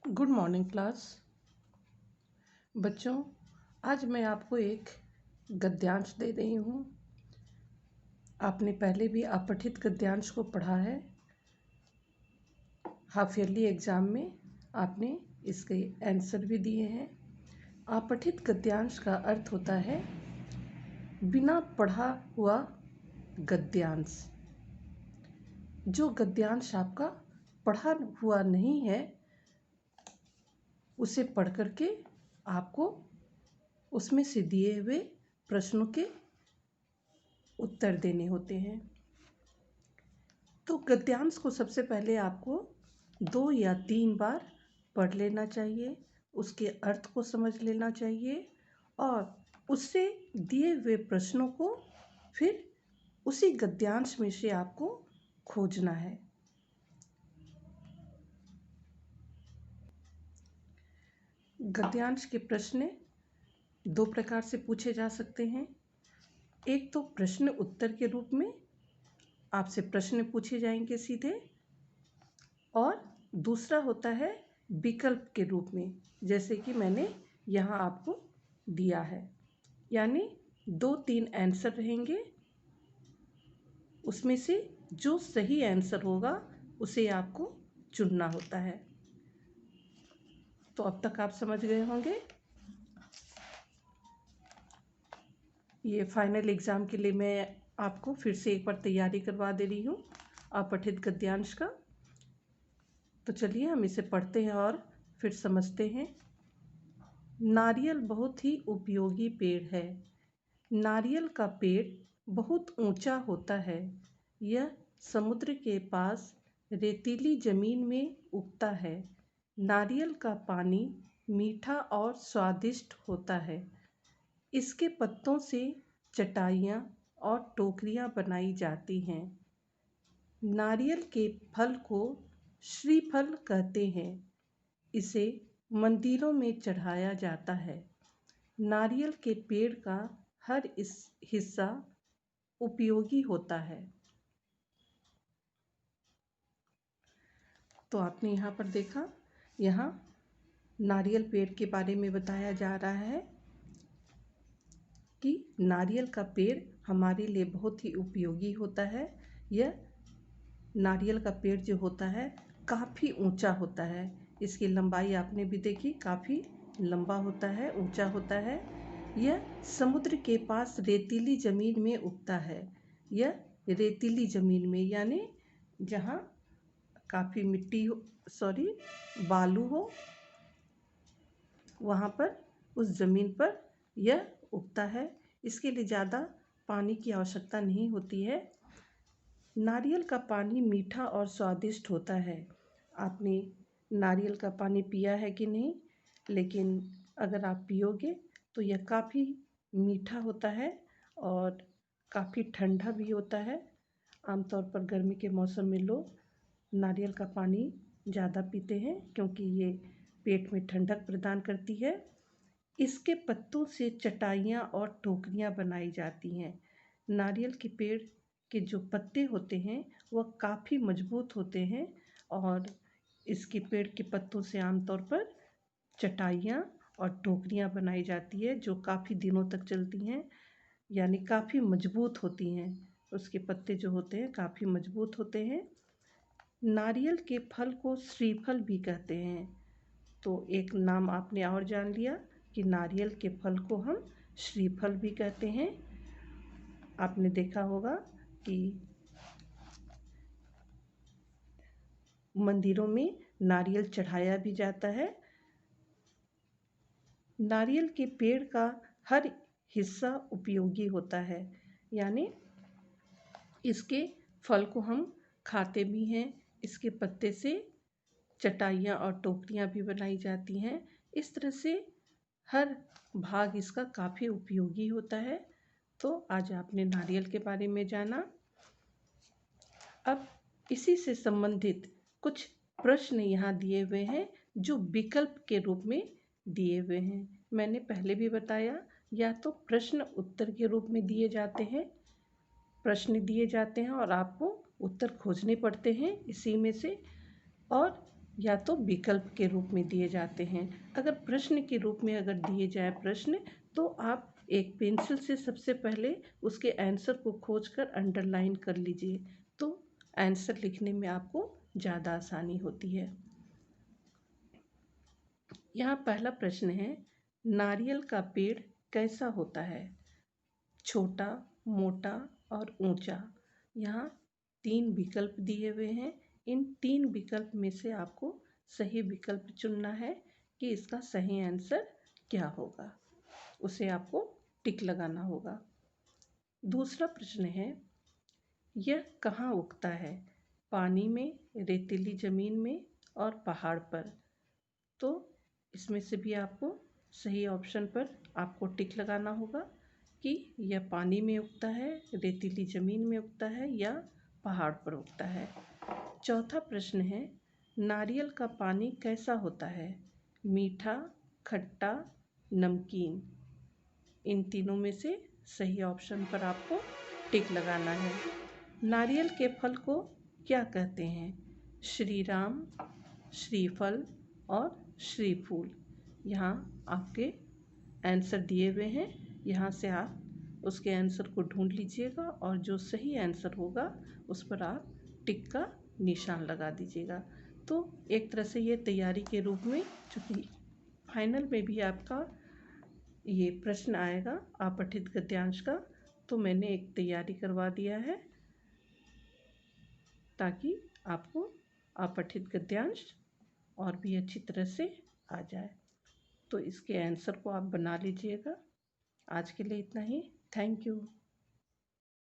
Good morning class. बच्चों, आज मैं आपको एक गद्यांश दे रही हूँ। आपने पहले भी अपठित गद्यांश को पढ़ा है। हाफ ईयरली एग्ज़ाम में आपने इसके आंसर भी दिए हैं। अपठित गद्यांश का अर्थ होता है बिना पढ़ा हुआ गद्यांश। जो गद्यांश आपका पढ़ा हुआ नहीं है उसे पढ़ करके आपको उसमें से दिए हुए प्रश्नों के उत्तर देने होते हैं। तो गद्यांश को सबसे पहले आपको 2 या 3 बार पढ़ लेना चाहिए, उसके अर्थ को समझ लेना चाहिए और उससे दिए हुए प्रश्नों को फिर उसी गद्यांश में से आपको खोजना है। गद्यांश के प्रश्न 2 प्रकार से पूछे जा सकते हैं। एक तो प्रश्न उत्तर के रूप में आपसे प्रश्न पूछे जाएंगे सीधे, और दूसरा होता है विकल्प के रूप में, जैसे कि मैंने यहाँ आपको दिया है। यानी 2-3 आंसर रहेंगे, उसमें से जो सही आंसर होगा उसे आपको चुनना होता है। तो अब तक आप समझ गए होंगे। ये फाइनल एग्ज़ाम के लिए मैं आपको फिर से एक बार तैयारी करवा दे रही हूँ अपठित गद्यांश का। तो चलिए हम इसे पढ़ते हैं और फिर समझते हैं। नारियल बहुत ही उपयोगी पेड़ है। नारियल का पेड़ बहुत ऊंचा होता है। यह समुद्र के पास रेतीली जमीन में उगता है। नारियल का पानी मीठा और स्वादिष्ट होता है। इसके पत्तों से चटाइयाँ और टोकरियाँ बनाई जाती हैं। नारियल के फल को श्रीफल कहते हैं। इसे मंदिरों में चढ़ाया जाता है। नारियल के पेड़ का हर हिस्सा उपयोगी होता है। तो आपने यहाँ पर देखा, यहाँ नारियल पेड़ के बारे में बताया जा रहा है कि नारियल का पेड़ हमारे लिए बहुत ही उपयोगी होता है। यह नारियल का पेड़ जो होता है काफ़ी ऊंचा होता है। इसकी लंबाई आपने भी देखी, काफ़ी लंबा होता है, ऊंचा होता है। यह समुद्र के पास रेतीली ज़मीन में उगता है। यह रेतीली ज़मीन में यानी जहाँ काफ़ी मिट्टी हो, बालू हो, वहाँ पर उस ज़मीन पर यह उगता है। इसके लिए ज़्यादा पानी की आवश्यकता नहीं होती है। नारियल का पानी मीठा और स्वादिष्ट होता है। आपने नारियल का पानी पिया है कि नहीं, लेकिन अगर आप पियोगे तो यह काफ़ी मीठा होता है और काफ़ी ठंडा भी होता है। आमतौर पर गर्मी के मौसम में लोग नारियल का पानी ज़्यादा पीते हैं क्योंकि ये पेट में ठंडक प्रदान करती है। इसके पत्तों से चटाइयाँ और टोकरियाँ बनाई जाती हैं। नारियल के पेड़ के जो पत्ते होते हैं वह काफ़ी मजबूत होते हैं और इसके पेड़ के पत्तों से आमतौर पर चटाइयाँ और टोकरियाँ बनाई जाती है जो काफ़ी दिनों तक चलती हैं, यानी काफ़ी मजबूत होती हैं। उसके पत्ते जो होते हैं काफ़ी मजबूत होते हैं। नारियल के फल को श्रीफल भी कहते हैं। तो एक नाम आपने और जान लिया कि नारियल के फल को हम श्रीफल भी कहते हैं। आपने देखा होगा कि मंदिरों में नारियल चढ़ाया भी जाता है। नारियल के पेड़ का हर हिस्सा उपयोगी होता है, यानी इसके फल को हम खाते भी हैं। इसके पत्ते से चटाइयाँ और टोकरियाँ भी बनाई जाती हैं। इस तरह से हर भाग इसका काफ़ी उपयोगी होता है। तो आज आपने नारियल के बारे में जाना। अब इसी से संबंधित कुछ प्रश्न यहाँ दिए हुए हैं जो विकल्प के रूप में दिए हुए हैं। मैंने पहले भी बताया, या तो प्रश्न उत्तर के रूप में दिए जाते हैं, प्रश्न दिए जाते हैं और आपको उत्तर खोजने पड़ते हैं इसी में से, और या तो विकल्प के रूप में दिए जाते हैं। अगर प्रश्न के रूप में अगर दिए जाए प्रश्न, तो आप एक पेंसिल से सबसे पहले उसके आंसर को खोजकर अंडरलाइन कर लीजिए, तो आंसर लिखने में आपको ज़्यादा आसानी होती है। यहाँ पहला प्रश्न है, नारियल का पेड़ कैसा होता है? छोटा, मोटा और ऊंचा। यहाँ 3 विकल्प दिए हुए हैं। इन 3 विकल्प में से आपको सही विकल्प चुनना है कि इसका सही आंसर क्या होगा। उसे आपको टिक लगाना होगा। दूसरा प्रश्न है, यह कहाँ उगता है? पानी में, रेतीली ज़मीन में और पहाड़ पर। तो इसमें से भी आपको सही ऑप्शन पर आपको टिक लगाना होगा कि यह पानी में उगता है, रेतीली ज़मीन में उगता है या पहाड़ पर उगता है। चौथा प्रश्न है, नारियल का पानी कैसा होता है? मीठा, खट्टा, नमकीन। इन तीनों में से सही ऑप्शन पर आपको टिक लगाना है। नारियल के फल को क्या कहते हैं? श्री राम, श्रीफल और श्रीफूल। यहाँ आपके आंसर दिए हुए हैं। यहाँ से आप उसके आंसर को ढूंढ लीजिएगा और जो सही आंसर होगा उस पर आप टिक का निशान लगा दीजिएगा। तो एक तरह से ये तैयारी के रूप में, चूँकि फाइनल में भी आपका ये प्रश्न आएगा अपठित गद्यांश का, तो मैंने एक तैयारी करवा दिया है ताकि आपको अपठित गद्यांश और भी अच्छी तरह से आ जाए। तो इसके आंसर को आप बना लीजिएगा। आज के लिए इतना ही। Thank you.